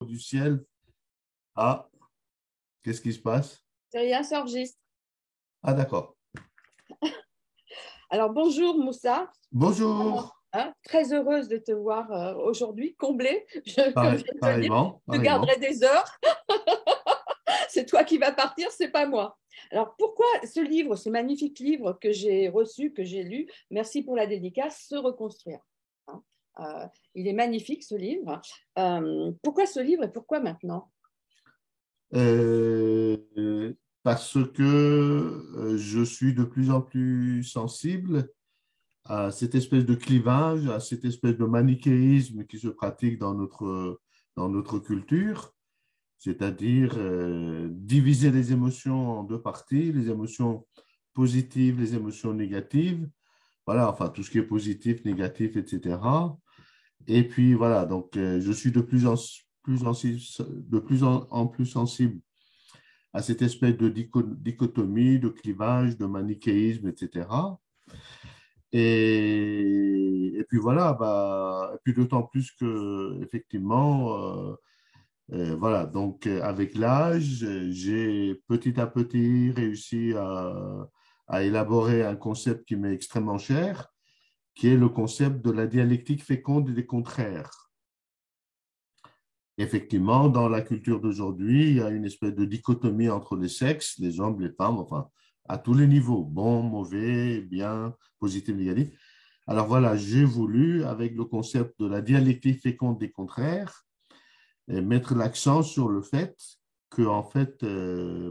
du ciel. Ah, qu'est-ce qui se passe? C'est rien, ça enregistre. Ah, d'accord. Alors, bonjour Moussa. Bonjour. Hein, très heureuse de te voir aujourd'hui, comblée. Comme je viens de te le dire, Pareillement, je te garderai pareillement. des heures. C'est toi qui vas partir, c'est pas moi. Alors, pourquoi ce livre, ce magnifique livre que j'ai reçu, que j'ai lu, merci pour la dédicace, Se reconstruire. Hein, il est magnifique ce livre. Pourquoi ce livre et pourquoi maintenant? Parce que je suis de plus en plus sensible à cette espèce de clivage, à cette espèce de manichéisme qui se pratique dans notre culture, c'est-à-dire diviser les émotions en deux parties, les émotions positives, les émotions négatives, voilà, enfin tout ce qui est positif, négatif, etc. Et puis voilà, donc je suis de plus en plus sensible à cette espèce de dichotomie, de clivage, de manichéisme, etc. Et puis voilà, bah, et puis d'autant plus que effectivement, voilà, donc avec l'âge, j'ai petit à petit réussi à élaborer un concept qui m'est extrêmement cher, qui est le concept de la dialectique féconde des contraires. Effectivement, dans la culture d'aujourd'hui, il y a une espèce de dichotomie entre les sexes, les hommes, les femmes, enfin, à tous les niveaux, bon, mauvais, bien, positif, négatif. Alors voilà, j'ai voulu, avec le concept de la dialectique féconde des contraires, mettre l'accent sur le fait que, en fait,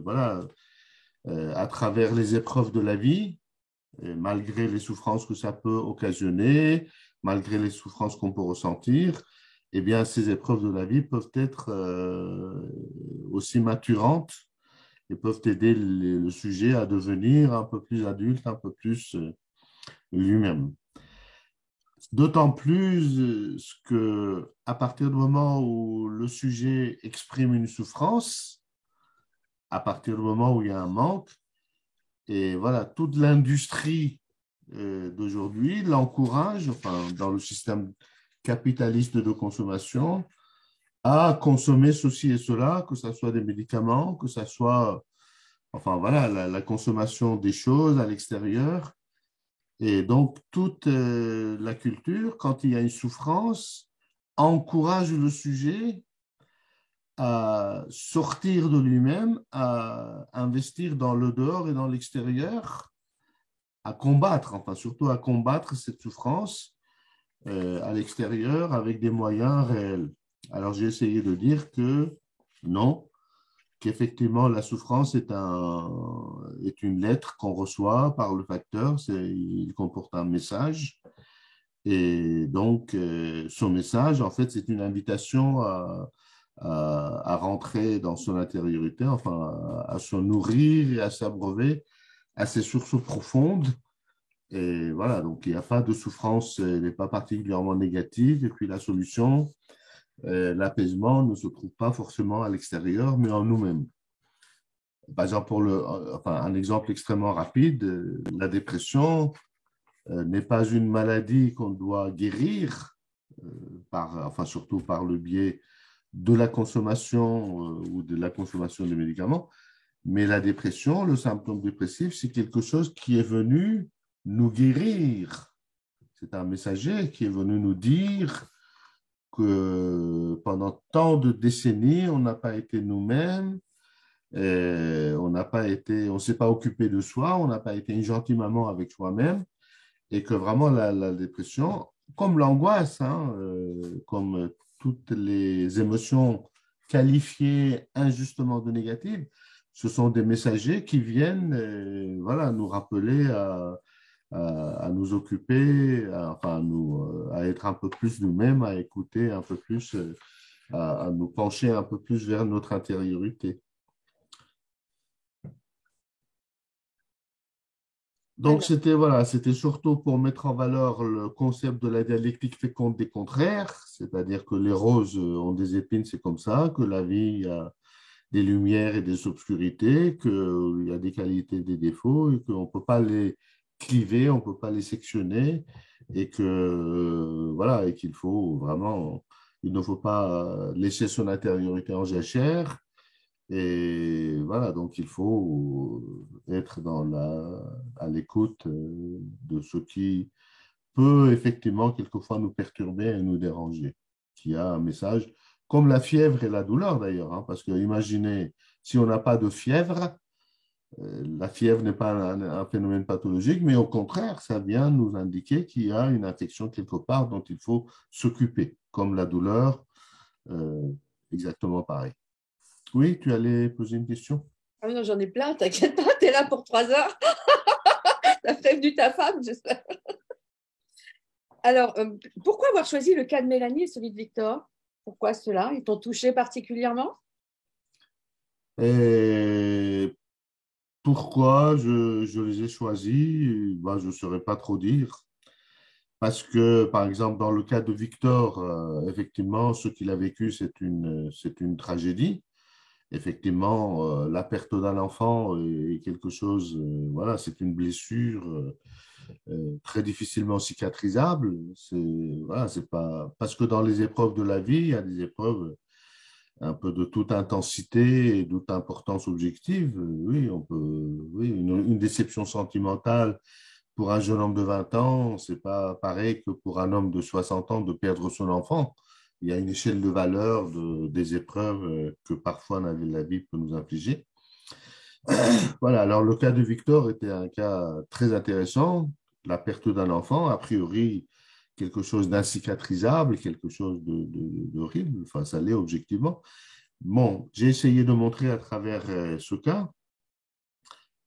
voilà, à travers les épreuves de la vie, malgré les souffrances que ça peut occasionner, malgré les souffrances qu'on peut ressentir, eh bien, ces épreuves de la vie peuvent être aussi maturantes et peuvent aider le sujet à devenir un peu plus adulte, un peu plus lui-même. D'autant plus que à partir du moment où le sujet exprime une souffrance, à partir du moment où il y a un manque, et voilà, toute l'industrie d'aujourd'hui l'encourage, enfin, dans le système capitaliste de consommation, à consommer ceci et cela, que ce soit des médicaments, que ce soit, enfin voilà, la consommation des choses à l'extérieur. Et donc, toute la culture, quand il y a une souffrance, encourage le sujet à sortir de lui-même, à investir dans le dehors et dans l'extérieur, à combattre, enfin surtout à combattre cette souffrance à l'extérieur avec des moyens réels. Alors j'ai essayé de dire que non, qu'effectivement la souffrance est une lettre qu'on reçoit par le facteur, il comporte un message. Et donc, son message, en fait, c'est une invitation à rentrer dans son intériorité, enfin, à se nourrir et à s'abreuver à ses sources profondes. Et voilà, donc il n'y a pas de souffrance, elle n'est pas particulièrement négative. Et puis la solution, l'apaisement ne se trouve pas forcément à l'extérieur, mais en nous-mêmes. Par exemple, enfin, un exemple extrêmement rapide, la dépression n'est pas une maladie qu'on doit guérir, enfin, surtout par le biais de la consommation ou de la consommation de médicaments, mais la dépression, le symptôme dépressif, c'est quelque chose qui est venu nous guérir. C'est un messager qui est venu nous dire que pendant tant de décennies, on n'a pas été nous-mêmes, on s'est pas occupé de soi, on n'a pas été une gentille maman avec soi-même, et que vraiment la dépression, comme l'angoisse, hein, comme toutes les émotions qualifiées injustement de négatives, ce sont des messagers qui viennent voilà, nous rappeler à nous occuper, enfin, à être un peu plus nous-mêmes, à écouter un peu plus, à nous pencher un peu plus vers notre intériorité. Donc, Alors, c'était surtout pour mettre en valeur le concept de la dialectique féconde des contraires, c'est-à-dire que les roses ont des épines, c'est comme ça, que la vie, il y a des lumières et des obscurités, qu'il y a des qualités et des défauts, et qu'on ne peut pas les cliver, on ne peut pas les sectionner, et que, voilà, et qu'il faut vraiment Il ne faut pas laisser son intériorité en jachère. Et voilà, donc il faut être à l'écoute de ce qui peut effectivement quelquefois nous perturber et nous déranger, qui a un message, comme la fièvre et la douleur d'ailleurs, hein, parce que imaginez, si on n'a pas de fièvre, la fièvre n'est pas un phénomène pathologique, mais au contraire, ça vient nous indiquer qu'il y a une infection quelque part dont il faut s'occuper, comme la douleur, euh, exactement pareil. Oui, tu allais poser une question? Ah non, j'en ai plein, t'inquiète pas, t'es là pour 3 heures. T'as prévenu ta femme, j'espère. Alors, pourquoi avoir choisi le cas de Mélanie et celui de Victor? Pourquoi cela? Ils t'ont touché particulièrement? Et pourquoi je les ai choisis? Ben, je ne saurais pas trop dire. Parce que, par exemple, dans le cas de Victor, effectivement, ce qu'il a vécu, c'est une tragédie. Effectivement, la perte d'un enfant est quelque chose, voilà, c'est une blessure très difficilement cicatrisable. Voilà, c'est pas, parce que dans les épreuves de la vie, il y a des épreuves un peu de toute intensité et de toute importance objective. Oui, on peut, oui, une déception sentimentale pour un jeune homme de 20 ans, c'est pas pareil que pour un homme de 60 ans de perdre son enfant. Il y a une échelle de valeur des épreuves que parfois la vie peut nous infliger. Voilà, alors le cas de Victor était un cas très intéressant. La perte d'un enfant, a priori, quelque chose d'incicatrisable, quelque chose d'horrible, enfin, ça l'est objectivement. Bon, j'ai essayé de montrer à travers ce cas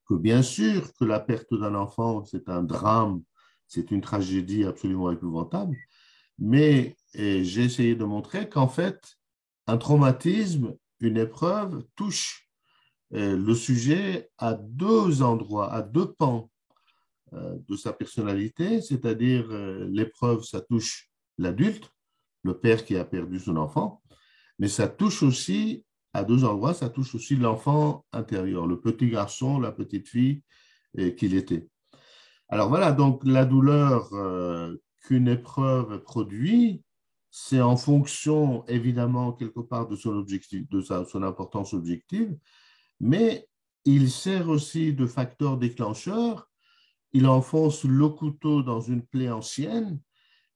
que bien sûr que la perte d'un enfant, c'est un drame, c'est une tragédie absolument épouvantable, mais j'ai essayé de montrer qu'en fait, un traumatisme, une épreuve touche le sujet à deux endroits, à deux pans de sa personnalité, c'est-à-dire l'épreuve, ça touche l'adulte, le père qui a perdu son enfant, mais ça touche aussi, à deux endroits, ça touche aussi l'enfant intérieur, le petit garçon, la petite fille qu'il était. Alors voilà, donc la douleur qu'une épreuve produit, c'est en fonction évidemment quelque part de son objectif, son importance objective, mais il sert aussi de facteur déclencheur. Il enfonce le couteau dans une plaie ancienne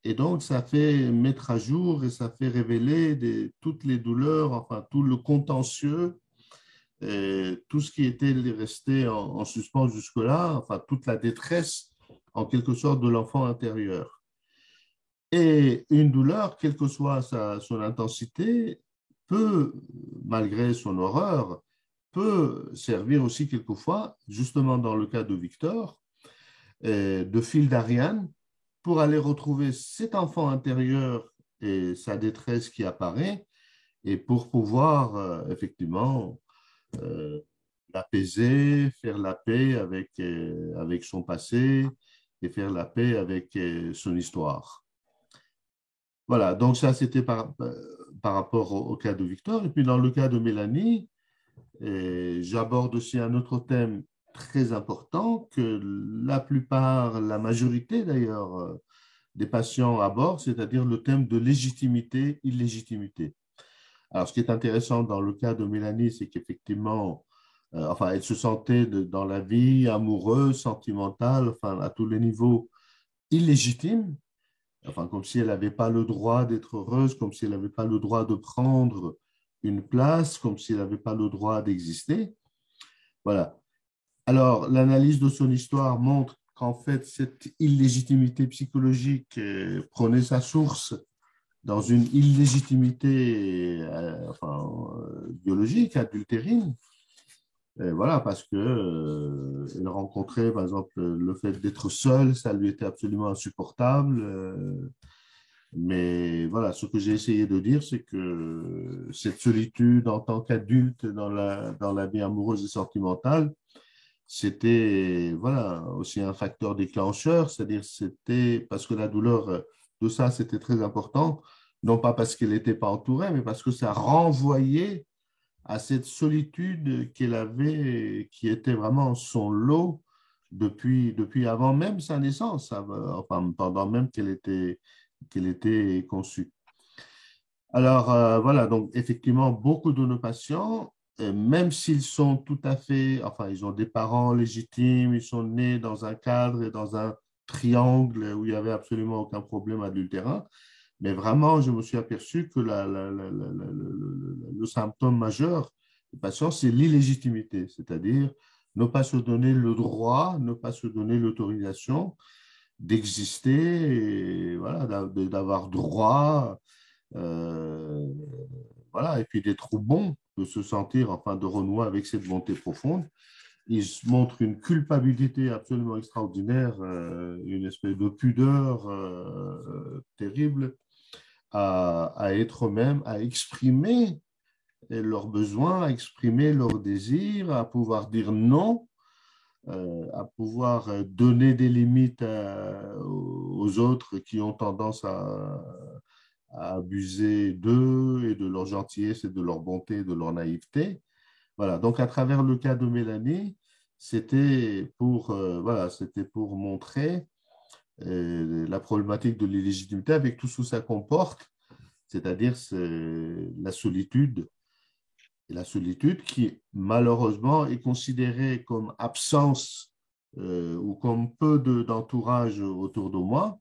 et donc ça fait mettre à jour et ça fait révéler toutes les douleurs, enfin tout le contentieux, tout ce qui était resté en suspens jusque-là, enfin toute la détresse en quelque sorte de l'enfant intérieur. Et une douleur, quelle que soit son intensité, peut, malgré son horreur, peut servir aussi quelquefois, justement dans le cas de Victor, de fil d'Ariane pour aller retrouver cet enfant intérieur et sa détresse qui apparaît et pour pouvoir effectivement euh, l'apaiser, faire la paix avec son passé et faire la paix avec son histoire. Voilà, donc ça c'était par rapport au cas de Victor. Et puis dans le cas de Mélanie, j'aborde aussi un autre thème très important que la plupart, la majorité d'ailleurs, des patients abordent, c'est-à-dire le thème de légitimité, illégitimité. Alors, ce qui est intéressant dans le cas de Mélanie, c'est qu'effectivement, enfin, elle se sentait dans la vie amoureuse, sentimentale, enfin, à tous les niveaux, illégitime, enfin, comme si elle n'avait pas le droit d'être heureuse, comme si elle n'avait pas le droit de prendre une place, comme si elle n'avait pas le droit d'exister. Voilà. Alors, l'analyse de son histoire montre qu'en fait, cette illégitimité psychologique prenait sa source dans une illégitimité biologique, adultérine. Et voilà, parce que elle rencontrait, par exemple, le fait d'être seule, ça lui était absolument insupportable. Mais voilà, ce que j'ai essayé de dire, c'est que cette solitude en tant qu'adulte dans la vie amoureuse et sentimentale, c'était voilà, aussi un facteur déclencheur, c'est-à-dire c'était parce que la douleur de ça, c'était très important, non pas parce qu'elle n'était pas entourée, mais parce que ça renvoyait à cette solitude qu'elle avait, qui était vraiment son lot depuis avant même sa naissance, enfin, pendant même qu'elle était conçue. Alors, voilà, donc effectivement, beaucoup de nos patients, même s'ils sont tout à fait, enfin, ils ont des parents légitimes, ils sont nés dans un cadre et dans un triangle où il n'y avait absolument aucun problème adultérin, mais vraiment, je me suis aperçu que le symptôme majeur des patients, c'est l'illégitimité, c'est-à-dire ne pas se donner le droit, ne pas se donner l'autorisation d'exister, et voilà, d'avoir droit voilà, et puis d'être bon, de se sentir, enfin, de renouer avec cette bonté profonde. Ils montrent une culpabilité absolument extraordinaire, une espèce de pudeur terrible à être eux-mêmes, à exprimer leurs besoins, à exprimer leurs désirs, à pouvoir dire non, à pouvoir donner des limites aux autres qui ont tendance à abuser d'eux et de leur gentillesse et de leur bonté et de leur naïveté. Voilà, donc à travers le cas de Mélanie, voilà, c'était pour montrer la problématique de l'illégitimité avec tout ce que ça comporte, c'est-à-dire la solitude, et la solitude qui malheureusement est considérée comme absence ou comme peu d'entourage autour de moi.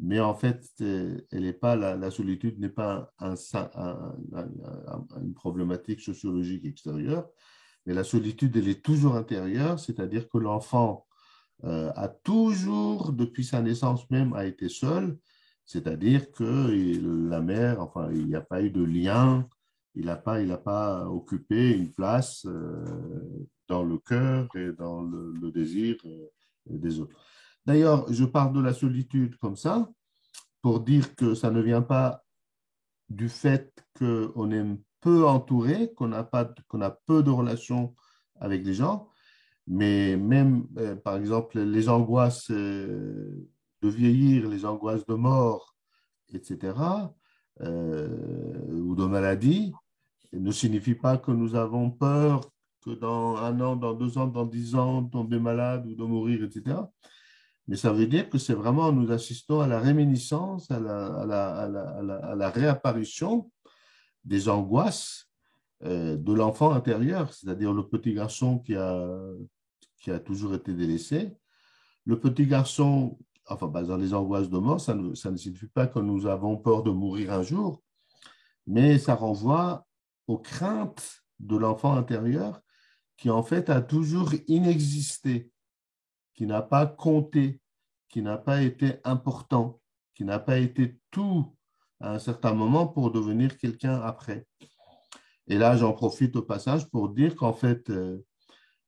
Mais en fait, elle est pas, la solitude n'est pas une problématique sociologique extérieure, mais la solitude, elle est toujours intérieure, c'est-à-dire que l'enfant a toujours, depuis sa naissance même, a été seul, c'est-à-dire que la mère, enfin, il n'y a pas eu de lien, il n'a pas occupé une place dans le cœur et dans le désir des autres. D'ailleurs, je parle de la solitude comme ça pour dire que ça ne vient pas du fait qu'on est peu entouré, qu'on a peu de relations avec les gens, mais même, par exemple, les angoisses de vieillir, les angoisses de mort, etc., ou de maladie, ne signifie pas que nous avons peur que dans 1 an, dans 2 ans, dans 10 ans, tomber malade ou de mourir, etc. Mais ça veut dire que c'est vraiment, nous assistons à la réminiscence, à la réapparition des angoisses de l'enfant intérieur, c'est-à-dire le petit garçon qui a toujours été délaissé. Le petit garçon, enfin, dans les angoisses de mort, ça ne signifie pas que nous avons peur de mourir un jour, mais ça renvoie aux craintes de l'enfant intérieur qui, en fait, a toujours inexisté, qui n'a pas compté, qui n'a pas été important, qui n'a pas été tout à un certain moment pour devenir quelqu'un après. Et là, j'en profite au passage pour dire qu'en fait,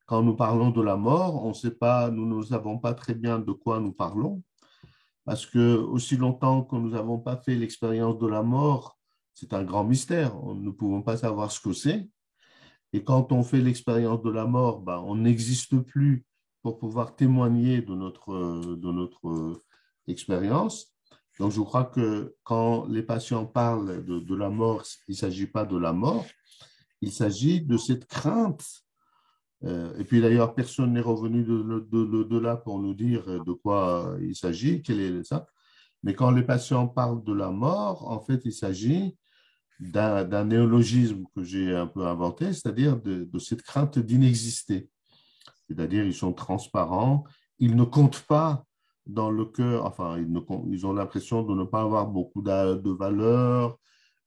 quand nous parlons de la mort, on sait pas, nous ne savons pas très bien de quoi nous parlons, parce que aussi longtemps que nous n'avons pas fait l'expérience de la mort, c'est un grand mystère. Nous ne pouvons pas savoir ce que c'est. Et quand on fait l'expérience de la mort, ben, on n'existe plus pour pouvoir témoigner de notre expérience. Donc, je crois que quand les patients parlent de la mort, il ne s'agit pas de la mort, il s'agit de cette crainte. Et puis d'ailleurs, personne n'est revenu de là pour nous dire de quoi il s'agit, quel est ça. Mais quand les patients parlent de la mort, en fait, il s'agit d'un néologisme que j'ai un peu inventé, c'est-à-dire de cette crainte d'inexister. C'est-à-dire, ils sont transparents, ils ne comptent pas dans le cœur, enfin, ils ont l'impression de ne pas avoir beaucoup de valeur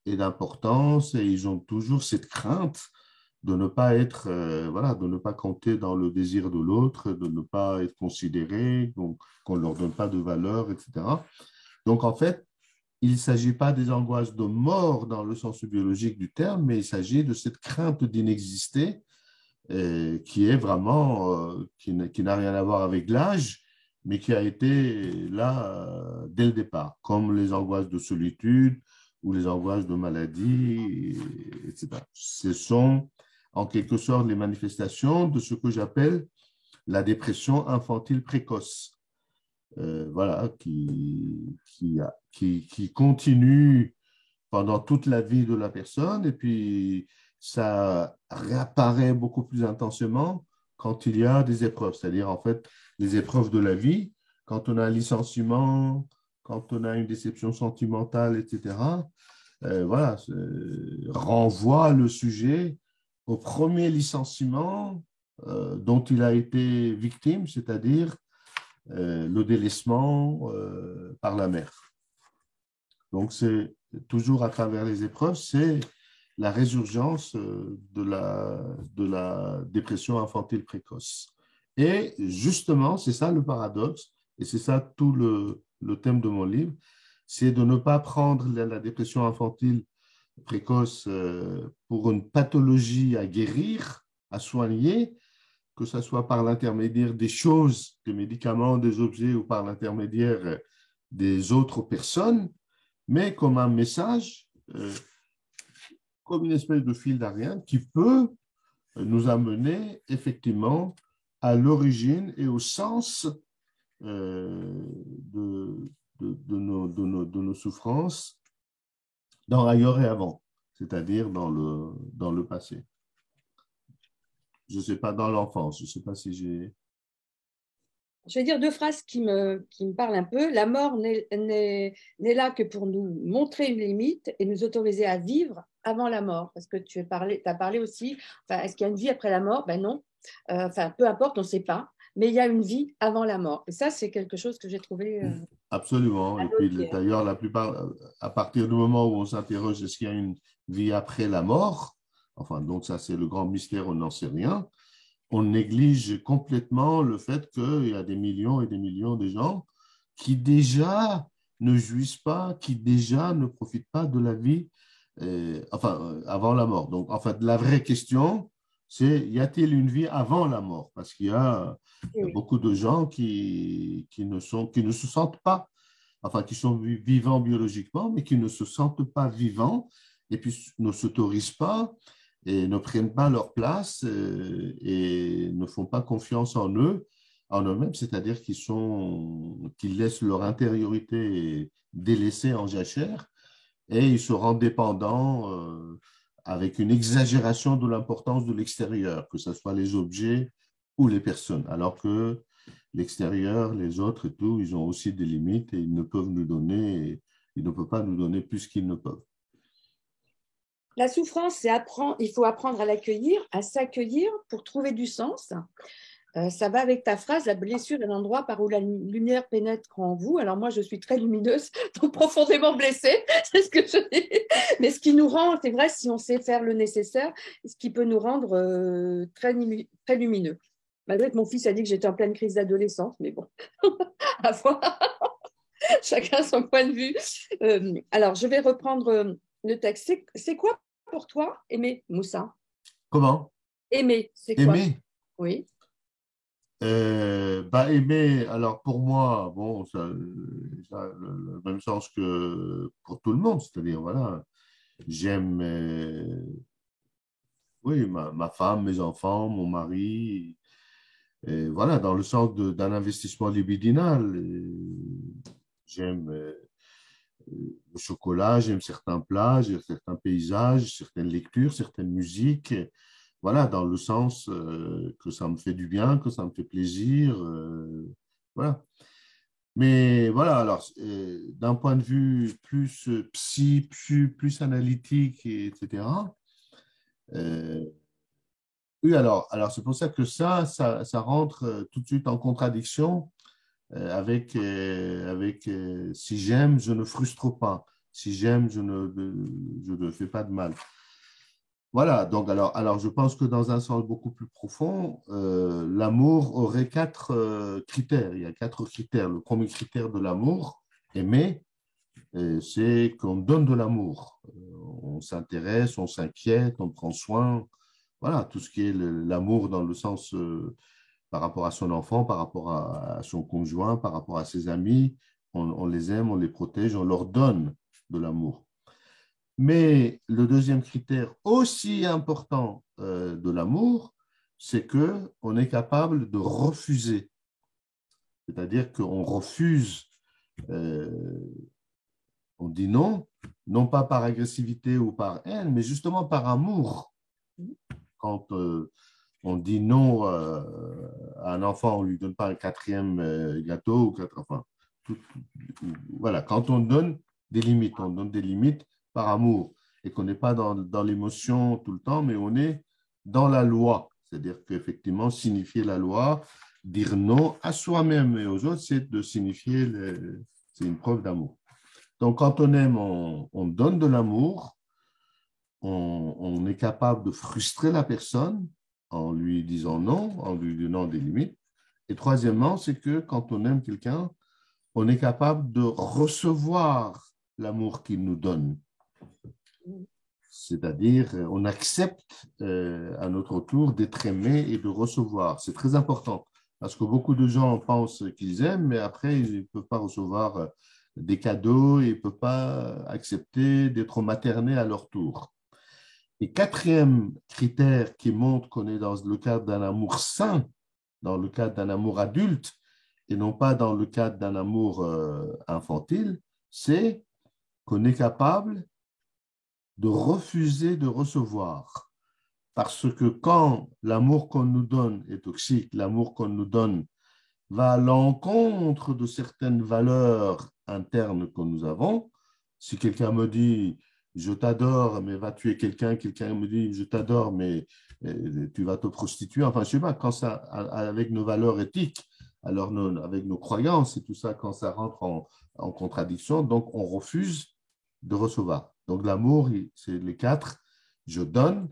et d'importance, et ils ont toujours cette crainte de ne pas être, voilà, de ne pas compter dans le désir de l'autre, de ne pas être considéré, qu'on ne leur donne pas de valeur, etc. Donc, en fait, il ne s'agit pas des angoisses de mort dans le sens biologique du terme, mais il s'agit de cette crainte d'inexister qui est vraiment, qui n'a rien à voir avec l'âge, mais qui a été là dès le départ, comme les angoisses de solitude ou les angoisses de maladie, etc. Ce sont en quelque sorte les manifestations de ce que j'appelle la dépression infantile précoce. Voilà, qui continue pendant toute la vie de la personne et puis ça réapparaît beaucoup plus intensément quand il y a des épreuves, c'est-à-dire en fait les épreuves de la vie, quand on a un licenciement, quand on a une déception sentimentale, etc. voilà, renvoie le sujet au premier licenciement dont il a été victime, c'est-à-dire le délaissement par la mère. Donc, c'est toujours à travers les épreuves, c'est la résurgence de la dépression infantile précoce. Et justement, c'est ça le paradoxe, et c'est ça tout le thème de mon livre, c'est de ne pas prendre la dépression infantile précoce pour une pathologie à guérir, à soigner, que ce soit par l'intermédiaire des choses, des médicaments, des objets ou par l'intermédiaire des autres personnes, mais comme un message, comme une espèce de fil d'Ariane qui peut nous amener effectivement à l'origine et au sens de nos souffrances dans ailleurs et avant, c'est-à-dire dans le passé. Je ne sais pas, dans l'enfance, je ne sais pas si j'ai... Je vais dire deux phrases qui me parlent un peu. La mort n'est là que pour nous montrer une limite et nous autoriser à vivre avant la mort. Parce que tu as parlé aussi, enfin, est-ce qu'il y a une vie après la mort? Ben non. Enfin, peu importe, on ne sait pas. Mais il y a une vie avant la mort. Et ça, c'est quelque chose que j'ai trouvé Absolument. à Et puis noter. d'ailleurs, la plupart, à partir du moment où on s'interroge, est-ce qu'il y a une vie après la mort? Enfin, donc ça, c'est le grand mystère, on n'en sait rien. On néglige complètement le fait qu'il y a des millions et des millions de gens qui déjà ne jouissent pas, qui déjà ne profitent pas de la vie avant la mort. Donc, en fait, la vraie question, c'est y a-t-il une vie avant la mort? Parce qu'il y a Et oui. beaucoup de gens qui ne se sentent pas, enfin, qui sont vivants biologiquement, mais qui ne se sentent pas vivants et puis ne s'autorisent pas et ne prennent pas leur place et ne font pas confiance en eux, en eux-mêmes, c'est-à-dire qu'ils laissent leur intériorité délaissée en jachère et ils se rendent dépendants avec une exagération de l'importance de l'extérieur, que ce soit les objets ou les personnes, alors que l'extérieur, les autres et tout, ils ont aussi des limites et ils ne peuvent nous donner, ils ne peuvent pas nous donner plus qu'ils ne peuvent. La souffrance, il faut apprendre à l'accueillir, à s'accueillir pour trouver du sens. Ça va avec ta phrase, la blessure est l'endroit par où la lumière pénètre en vous. Alors moi, je suis très lumineuse, donc profondément blessée, c'est ce que je dis. Mais ce qui nous rend, c'est vrai, si on sait faire le nécessaire, ce qui peut nous rendre très lumineux. Malgré que mon fils a dit que j'étais en pleine crise d'adolescence, mais bon, à voir, chacun son point de vue. Alors, je vais reprendre le texte. C'est quoi pour toi, aimer, Moussa? Comment? Aimer, c'est quoi? Aimer. Oui. Bah, aimer, alors pour moi, bon, ça a le même sens que pour tout le monde, c'est-à-dire, voilà, j'aime, oui, ma femme, mes enfants, mon mari, et voilà, dans le sens d'un investissement libidinal. J'aime le chocolat, j'aime certains plats, j'aime certains paysages, certaines lectures, certaines musiques. Voilà, dans le sens que ça me fait du bien, que ça me fait plaisir. Voilà. Mais voilà, alors, d'un point de vue plus psy, plus analytique, etc. euh, oui, alors c'est pour ça que ça rentre tout de suite en contradiction avec si j'aime, je ne frustre pas. Si j'aime, je ne fais pas de mal. Voilà, donc alors je pense que dans un sens beaucoup plus profond, l'amour aurait quatre critères. Il y a quatre critères. Le premier critère de l'amour, aimer, c'est qu'on donne de l'amour. On s'intéresse, on s'inquiète, on prend soin. Voilà, tout ce qui est l'amour dans le sens par rapport à son enfant, par rapport à son conjoint, par rapport à ses amis. On les aime, on les protège, on leur donne de l'amour. Mais le deuxième critère aussi important de l'amour, c'est que on est capable de refuser. C'est-à-dire qu'on refuse, euh, on dit non, non pas par agressivité ou par haine, mais justement par amour. Quand on dit non à un enfant, on ne lui donne pas un quatrième gâteau, enfin, tout, voilà, quand on donne des limites, on donne des limites par amour et qu'on n'est pas dans l'émotion tout le temps, mais on est dans la loi. C'est-à-dire qu'effectivement, signifier la loi, dire non à soi-même et aux autres, c'est de signifier, c'est une preuve d'amour. Donc, quand on aime, on donne de l'amour, on est capable de frustrer la personne en lui disant non, en lui donnant des limites. Et troisièmement, c'est que quand on aime quelqu'un, on est capable de recevoir l'amour qu'il nous donne. C'est-à-dire, on accepte à notre tour d'être aimé et de recevoir. C'est très important parce que beaucoup de gens pensent qu'ils aiment, mais après, ils ne peuvent pas recevoir des cadeaux, ils ne peuvent pas accepter d'être maternés à leur tour. Et quatrième critère qui montre qu'on est dans le cadre d'un amour sain, dans le cadre d'un amour adulte, et non pas dans le cadre d'un amour infantile, c'est qu'on est capable de refuser de recevoir. Parce que quand l'amour qu'on nous donne est toxique, l'amour qu'on nous donne va à l'encontre de certaines valeurs internes que nous avons. Si quelqu'un me dit je t'adore, mais va tuer quelqu'un, quelqu'un me dit je t'adore, mais tu vas te prostituer. Enfin, je ne sais pas, quand ça, avec nos valeurs éthiques, alors avec nos croyances et tout ça, quand ça rentre en contradiction, donc on refuse de recevoir. Donc l'amour, c'est les quatre. Je donne,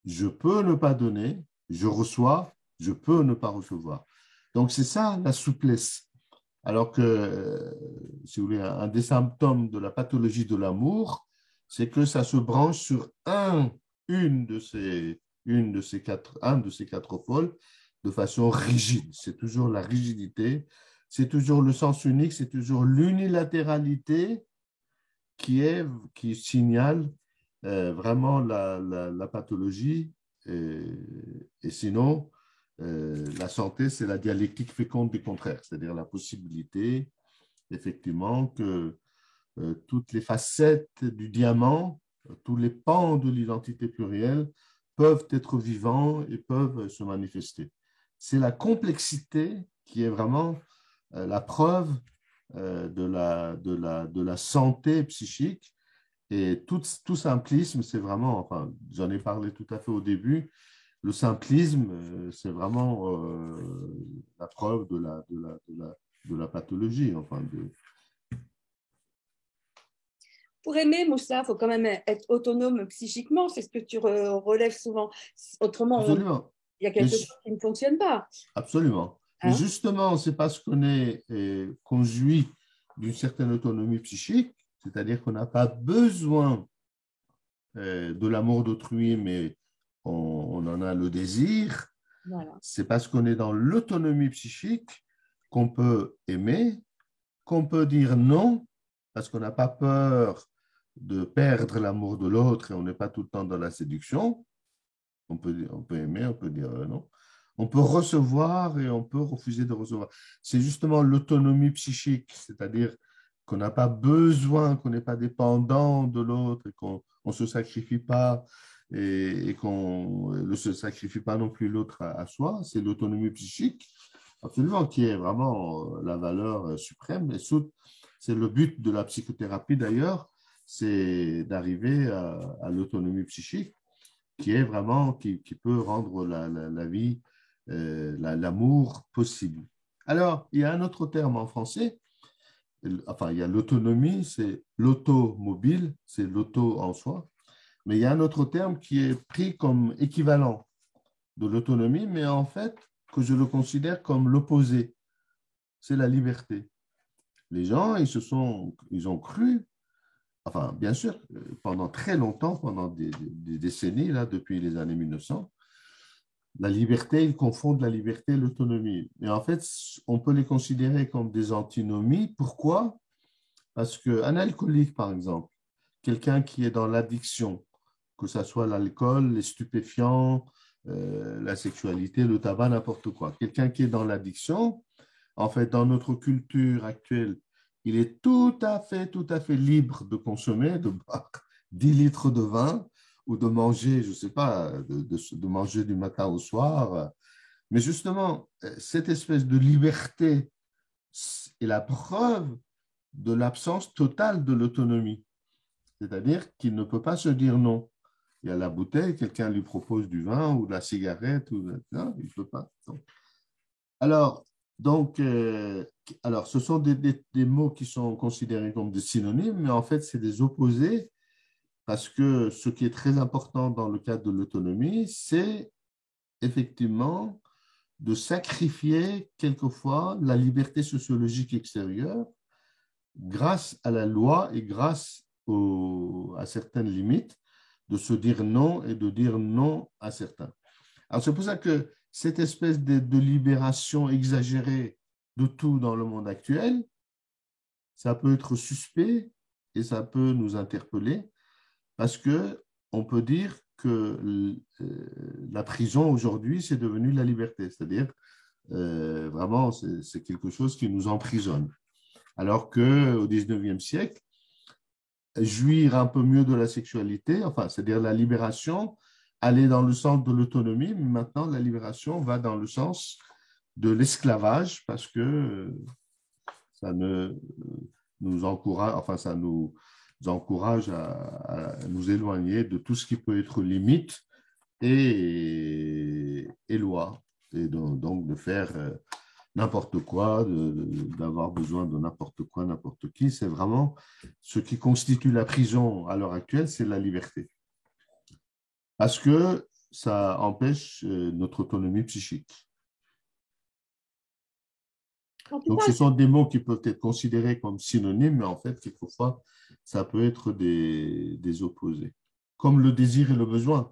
je peux ne pas donner, je reçois, je peux ne pas recevoir. Donc c'est ça la souplesse. Alors que, si vous voulez, un des symptômes de la pathologie de l'amour, c'est que ça se branche sur un de ces quatre pôles de façon rigide. C'est toujours la rigidité, c'est toujours le sens unique, c'est toujours l'unilatéralité qui signale vraiment la pathologie. Et sinon, la santé, c'est la dialectique féconde du contraire, c'est-à-dire la possibilité, effectivement, que toutes les facettes du diamant, tous les pans de l'identité plurielle peuvent être vivants et peuvent se manifester. C'est la complexité qui est vraiment la preuve de la santé psychique. Et tout simplisme, c'est vraiment, enfin, j'en ai parlé tout à fait au début, le simplisme, c'est vraiment la preuve de la pathologie. Enfin, Pour aimer, Moussa, il faut quand même être autonome psychiquement, c'est ce que tu relèves souvent. Autrement, absolument. il y a Mais, quelque chose qui ne fonctionne pas. absolument. Mais Hein. justement, c'est parce qu'on jouit d'une certaine autonomie psychique, c'est-à-dire qu'on n'a pas besoin de l'amour d'autrui, mais on en a le désir. Voilà. C'est parce qu'on est dans l'autonomie psychique qu'on peut aimer, qu'on peut dire non, parce qu'on n'a pas peur de perdre l'amour de l'autre et on n'est pas tout le temps dans la séduction. On peut aimer, on peut dire non. On peut recevoir et on peut refuser de recevoir. C'est justement l'autonomie psychique, c'est-à-dire qu'on n'a pas besoin, qu'on n'est pas dépendant de l'autre et qu'on ne se sacrifie pas et qu'on ne se sacrifie pas non plus l'autre à soi. C'est l'autonomie psychique, absolument, qui est vraiment la valeur suprême. Et c'est le but de la psychothérapie d'ailleurs, c'est d'arriver à l'autonomie psychique qui est vraiment, qui peut rendre la vie, l'amour possible. Alors, il y a un autre terme en français, enfin, il y a l'autonomie, c'est l'automobile, c'est l'auto en soi, mais il y a un autre terme qui est pris comme équivalent de l'autonomie, mais en fait, que je le considère comme l'opposé, c'est la liberté. Les gens, ils ont cru, enfin, bien sûr, pendant très longtemps, pendant des décennies, là, depuis les années 1900, la liberté, ils confondent la liberté et l'autonomie. Et en fait, on peut les considérer comme des antinomies. Pourquoi? Parce qu'un alcoolique, par exemple, quelqu'un qui est dans l'addiction, que ce soit l'alcool, les stupéfiants, la sexualité, le tabac, n'importe quoi. Quelqu'un qui est dans l'addiction, en fait, dans notre culture actuelle, il est tout à fait libre de consommer, de boire 10 litres de vin ou de manger, je ne sais pas, de manger du matin au soir. Mais justement, cette espèce de liberté est la preuve de l'absence totale de l'autonomie. C'est-à-dire qu'il ne peut pas se dire non. Il y a la bouteille, quelqu'un lui propose du vin ou de la cigarette, non, il ne peut pas. Donc, alors, donc, alors, ce sont des mots qui sont considérés comme des synonymes, mais en fait, c'est des opposés parce que ce qui est très important dans le cadre de l'autonomie, c'est effectivement de sacrifier quelquefois la liberté sociologique extérieure grâce à la loi et grâce à certaines limites, de se dire non et de dire non à certains. Alors, c'est pour ça que cette espèce de libération exagérée de tout dans le monde actuel, ça peut être suspect et ça peut nous interpeller parce que on peut dire que la prison aujourd'hui, c'est devenu la liberté, c'est-à-dire vraiment, c'est quelque chose qui nous emprisonne. Alors qu'au 19e siècle, jouir un peu mieux de la sexualité, enfin, c'est-à-dire la libération, aller dans le sens de l'autonomie, mais maintenant, la libération va dans le sens de l'esclavage parce que ça nous encourage, enfin, ça nous encourage à nous éloigner de tout ce qui peut être limite et loi, et donc de faire n'importe quoi, d'avoir besoin de n'importe quoi, n'importe qui. C'est vraiment ce qui constitue la prison à l'heure actuelle, c'est la liberté. Parce que ça empêche notre autonomie psychique. Donc, ce sont des mots qui peuvent être considérés comme synonymes, mais en fait, quelquefois, ça peut être des opposés. Comme le désir et le besoin,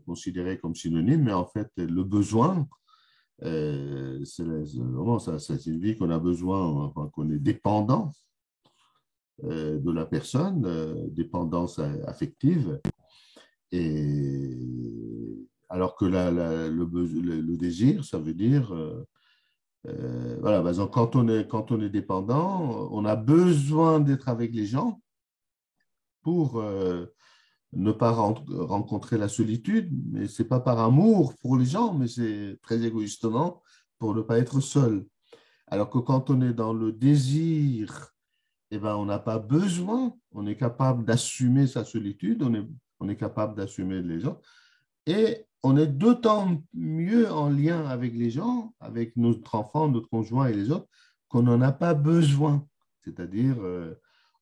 considérés comme synonymes, mais en fait, le besoin, vraiment, ça signifie qu'on a besoin, enfin, qu'on est dépendant de la personne, dépendance affective, et alors que le désir, ça veut dire, voilà, par exemple, quand on est dépendant, on a besoin d'être avec les gens pour ne pas rencontrer la solitude, mais ce n'est pas par amour pour les gens, mais c'est très égoïstement pour ne pas être seul. Alors que quand on est dans le désir, eh ben, on n'a pas besoin, on est capable d'assumer sa solitude, on est capable d'assumer les gens, et on est d'autant mieux en lien avec les gens, avec notre enfant, notre conjoint et les autres, qu'on n'en a pas besoin. C'est-à-dire,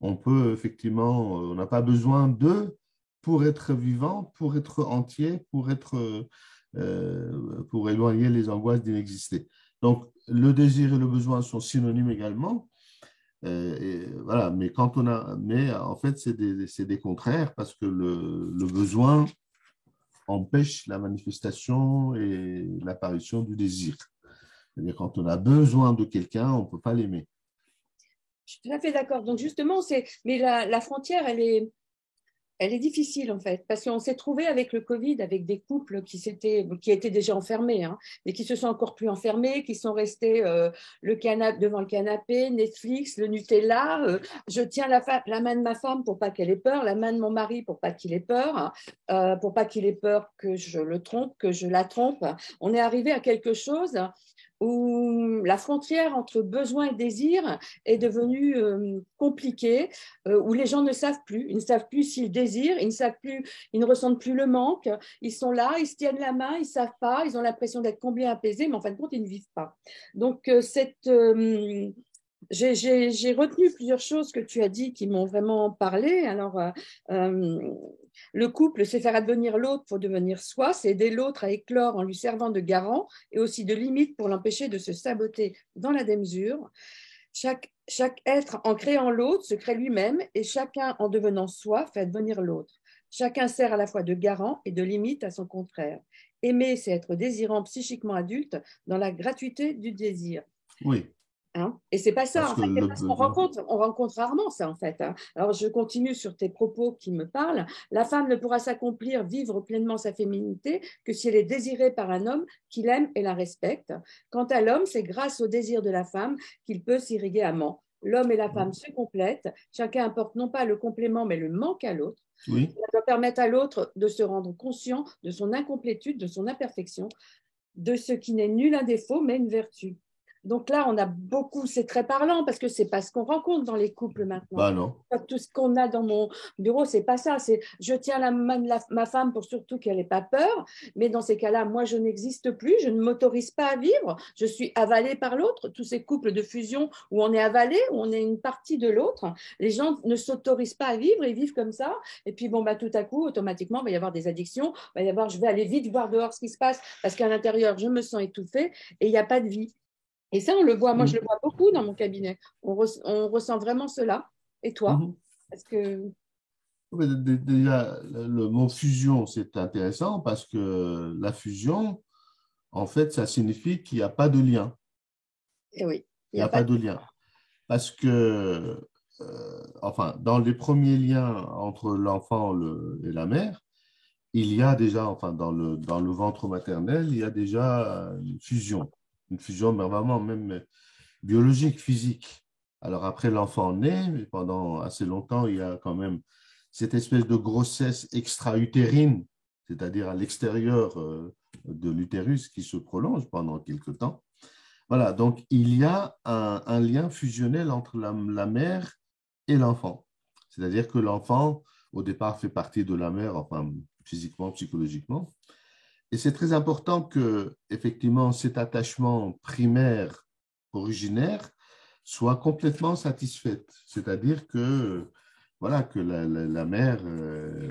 on peut effectivement, on n'a pas besoin d'eux pour être vivant, pour être entier, pour éloigner les angoisses d'inexister. Donc, le désir et le besoin sont synonymes également. Voilà, mais mais en fait, c'est des contraires parce que le besoin empêche la manifestation et l'apparition du désir. C'est-à-dire, quand on a besoin de quelqu'un, on ne peut pas l'aimer. Je suis tout à fait d'accord. Donc justement, mais la frontière, elle est difficile en fait, parce qu'on s'est trouvé avec le Covid, avec des couples qui étaient déjà enfermés, hein, mais qui se sont encore plus enfermés, qui sont restés devant le canapé, Netflix, le Nutella. Je tiens la main de ma femme pour pas qu'elle ait peur, la main de mon mari pour pas qu'il ait peur, pour pas qu'il ait peur que je le trompe, que je la trompe. On est arrivé à quelque chose où la frontière entre besoin et désir est devenue compliquée, où les gens ne savent plus. Ils ne savent plus s'ils désirent, ils ne savent plus, ils ne ressentent plus le manque. Ils sont là, ils se tiennent la main, ils ne savent pas, ils ont l'impression d'être combien apaisés, mais en fin de compte, ils ne vivent pas. Donc, j'ai retenu plusieurs choses que tu as dit qui m'ont vraiment parlé. Alors, le couple, c'est faire advenir l'autre pour devenir soi, c'est aider l'autre à éclore en lui servant de garant et aussi de limite pour l'empêcher de se saboter dans la démesure. Chaque être, en créant l'autre, se crée lui-même et chacun, en devenant soi, fait advenir l'autre. Chacun sert à la fois de garant et de limite à son contraire. Aimer, c'est être désirant psychiquement adulte dans la gratuité du désir. Oui. Hein, et c'est pas ça, Parce en que fait, on rencontre rarement ça, en fait. Hein. Alors, je continue sur tes propos qui me parlent. La femme ne pourra s'accomplir, vivre pleinement sa féminité que si elle est désirée par un homme qui l'aime et la respecte. Quant à l'homme, c'est grâce au désir de la femme qu'il peut s'irriguer amant. L'homme et la femme se complètent. Chacun apporte non pas le complément, mais le manque à l'autre. Oui. Ça doit permettre à l'autre de se rendre conscient de son incomplétude, de son imperfection, de ce qui n'est nul un défaut, mais une vertu. Donc là, on a beaucoup, c'est très parlant parce que c'est pas ce qu'on rencontre dans les couples maintenant. Bah non. Tout ce qu'on a dans mon bureau, c'est pas ça. C'est je tiens la main de ma femme pour surtout qu'elle n'ait pas peur. Mais dans ces cas-là, moi, je n'existe plus. Je ne m'autorise pas à vivre. Je suis avalée par l'autre. Tous ces couples de fusion où on est avalé, où on est une partie de l'autre, les gens ne s'autorisent pas à vivre. Ils vivent comme ça. Et puis, bon, bah, tout à coup, automatiquement, il va y avoir des addictions. Il va y avoir, je vais aller vite voir dehors ce qui se passe parce qu'à l'intérieur, je me sens étouffée et il n'y a pas de vie. Et ça, on le voit, moi je Mhm. le vois beaucoup dans mon cabinet. On ressent vraiment cela. Et toi? Mhm. Est-ce que... Mais déjà, le mot fusion, c'est intéressant parce que la fusion, en fait, ça signifie qu'il n'y a pas de lien. Eh oui, il Il n'y n'y a a pas pas de... de lien. Parce que, enfin, dans les premiers liens entre l'enfant et la mère, il y a déjà, enfin, dans le ventre maternel, il y a déjà une fusion, mais vraiment même biologique, physique. Alors après, l'enfant naît, mais pendant assez longtemps, il y a quand même cette espèce de grossesse extra-utérine, c'est-à-dire à l'extérieur de l'utérus qui se prolonge pendant quelque temps. Voilà, donc il y a un lien fusionnel entre la mère et l'enfant. C'est-à-dire que l'enfant, au départ, fait partie de la mère, enfin, physiquement, psychologiquement. Et c'est très important que, effectivement, cet attachement primaire, originaire, soit complètement satisfait. C'est-à-dire que, voilà, que la mère,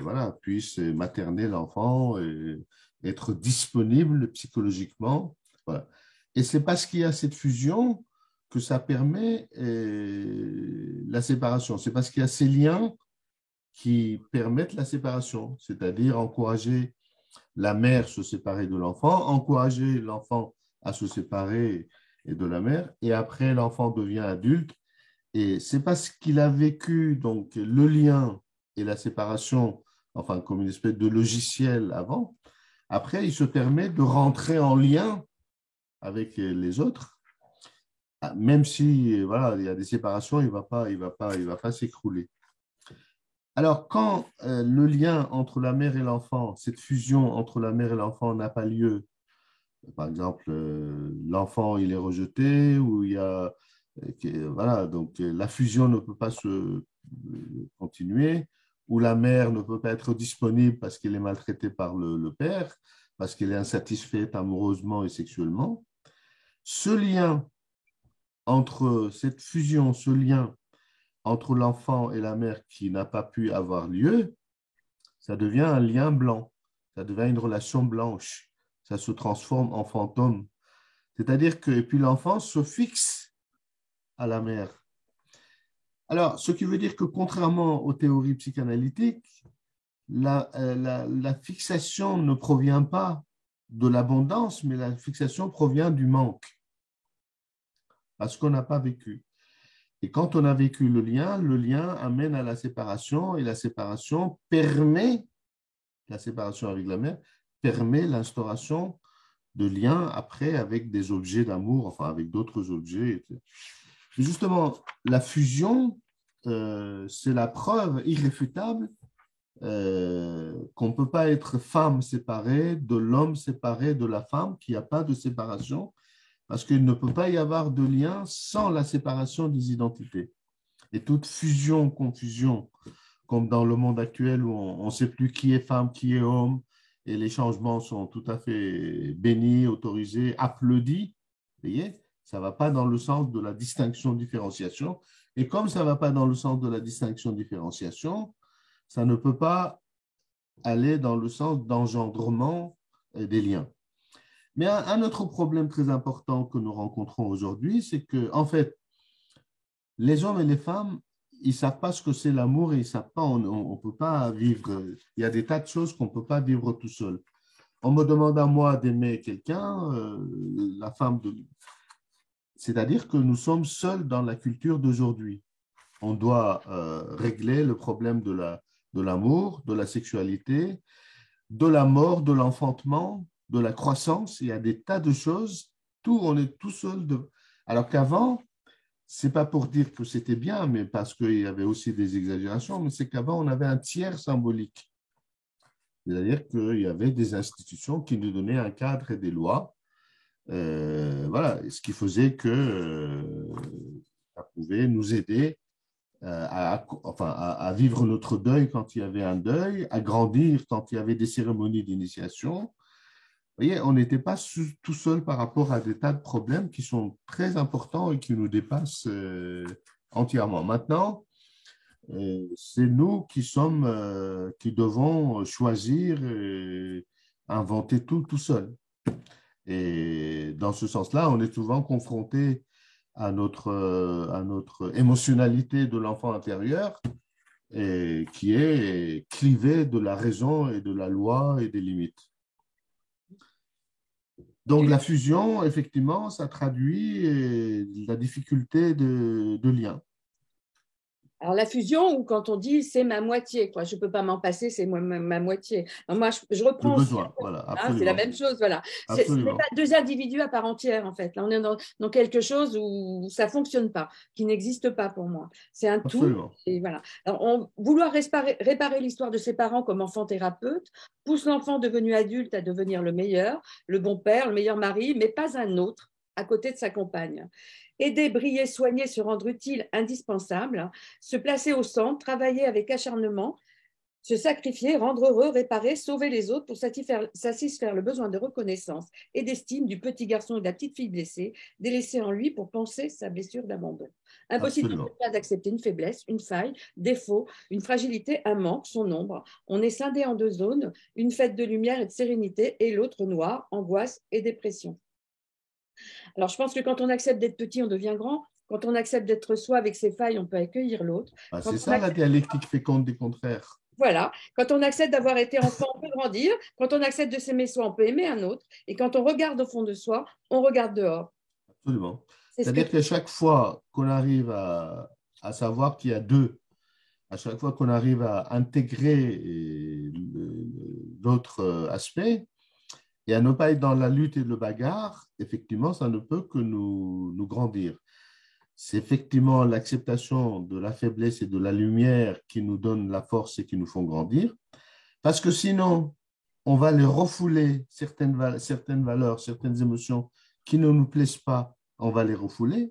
voilà, puisse materner l'enfant et être disponible psychologiquement. Voilà. Et c'est parce qu'il y a cette fusion que ça permet la séparation. C'est parce qu'il y a ces liens qui permettent la séparation, c'est-à-dire encourager la mère se séparer de l'enfant, encourager l'enfant à se séparer de la mère, et après l'enfant devient adulte, et c'est parce qu'il a vécu donc le lien et la séparation, enfin comme une espèce de logiciel avant, après il se permet de rentrer en lien avec les autres, même si voilà, il y a des séparations, il va pas s'écrouler. Alors, quand le lien entre la mère et l'enfant, cette fusion entre la mère et l'enfant n'a pas lieu, par exemple, l'enfant il est rejeté ou il y a voilà, donc la fusion ne peut pas se continuer, ou la mère ne peut pas être disponible parce qu'elle est maltraitée par le père, parce qu'elle est insatisfaite amoureusement et sexuellement. Ce lien entre cette fusion, ce lien entre l'enfant et la mère qui n'a pas pu avoir lieu, ça devient un lien blanc, ça devient une relation blanche, ça se transforme en fantôme. C'est-à-dire que, et puis l'enfant se fixe à la mère. Alors, ce qui veut dire que contrairement aux théories psychanalytiques, la fixation ne provient pas de l'abondance, mais la fixation provient du manque, parce qu'on n'a pas vécu. Et quand on a vécu le lien amène à la séparation, et la séparation permet, la séparation avec la mère, permet l'instauration de liens après avec des objets d'amour, enfin avec d'autres objets. Et justement, la fusion, c'est la preuve irréfutable qu'on ne peut pas être femme séparée de l'homme séparé de la femme, qu'il n'y a pas de séparation, parce qu'il ne peut pas y avoir de lien sans la séparation des identités. Et toute fusion, confusion, comme dans le monde actuel où on ne sait plus qui est femme, qui est homme, et les changements sont tout à fait bénis, autorisés, applaudis, vous voyez, ça ne va pas dans le sens de la distinction-différenciation. Et comme ça ne va pas dans le sens de la distinction-différenciation, ça ne peut pas aller dans le sens d'engendrement des liens. Mais un autre problème très important que nous rencontrons aujourd'hui, c'est que, en fait, les hommes et les femmes, ils ne savent pas ce que c'est l'amour et ils savent pas, on ne peut pas vivre. Il y a des tas de choses qu'on ne peut pas vivre tout seul. On me demande à moi d'aimer quelqu'un, la femme de... C'est-à-dire que nous sommes seuls dans la culture d'aujourd'hui. On doit régler le problème de l'amour, de la sexualité, de la mort, de l'enfantement, de la croissance. Il y a des tas de choses. Tout, on est tout seul. Alors qu'avant, c'est pas pour dire que c'était bien, mais parce qu'il y avait aussi des exagérations, mais c'est qu'avant, on avait un tiers symbolique. C'est-à-dire qu'il y avait des institutions qui nous donnaient un cadre et des lois Voilà, ce qui faisait que ça pouvait nous aider enfin, à vivre notre deuil quand il y avait un deuil, à grandir quand il y avait des cérémonies d'initiation. Vous voyez, on n'était pas tout seul par rapport à des tas de problèmes qui sont très importants et qui nous dépassent entièrement. Maintenant, c'est nous qui devons choisir et inventer tout seul. Et dans ce sens-là, on est souvent confronté à notre émotionnalité de l'enfant intérieur et qui est clivée de la raison et de la loi et des limites. Donc la fusion, effectivement, ça traduit la difficulté de lien. Alors, la fusion, ou quand on dit c'est ma moitié, quoi. Je ne peux pas m'en passer, c'est ma moitié. Alors, moi, je Le reprends aussi, besoin, voilà, hein, c'est la absolument. même chose, voilà. Ce n'est pas Absolument. deux individus à part entière, en fait. Là, on est dans quelque chose où ça ne fonctionne pas, qui n'existe pas pour moi. C'est un tout. Absolument. Et voilà. Alors, vouloir réparer l'histoire de ses parents comme enfant thérapeute pousse l'enfant devenu adulte à devenir le meilleur, le bon père, le meilleur mari, mais pas un autre à côté de sa compagne. Aider, briller, soigner, se rendre utile, indispensable, se placer au centre, travailler avec acharnement, se sacrifier, rendre heureux, réparer, sauver les autres pour satisfaire le besoin de reconnaissance et d'estime du petit garçon et de la petite fille blessée, délaissée en lui pour penser sa blessure d'abandon. Impossible Absolument. d'accepter une faiblesse, une faille, défaut, une fragilité, un manque, son ombre. On est scindé en deux zones, une fête de lumière et de sérénité et l'autre noire, angoisse et dépression. Alors, je pense que quand on accepte d'être petit, on devient grand. Quand on accepte d'être soi avec ses failles, on peut accueillir l'autre. Ah, Quand c'est on ça la accepte, dialectique féconde des contraires. voilà, quand on accepte d'avoir été enfant, on peut grandir. Quand on accepte de s'aimer soi, on peut aimer un autre. Et quand on regarde au fond de soi, on regarde dehors. Absolument. C'est ce que C'est-à-dire que chaque fois qu'on arrive à savoir qu'il y a deux, à chaque fois qu'on arrive à intégrer l'autre aspect et à ne pas être dans la lutte et le bagarre, effectivement, ça ne peut que nous grandir. C'est effectivement l'acceptation de la faiblesse et de la lumière qui nous donne la force et qui nous font grandir. Parce que sinon, on va les refouler, certaines valeurs, certaines émotions qui ne nous plaisent pas, on va les refouler.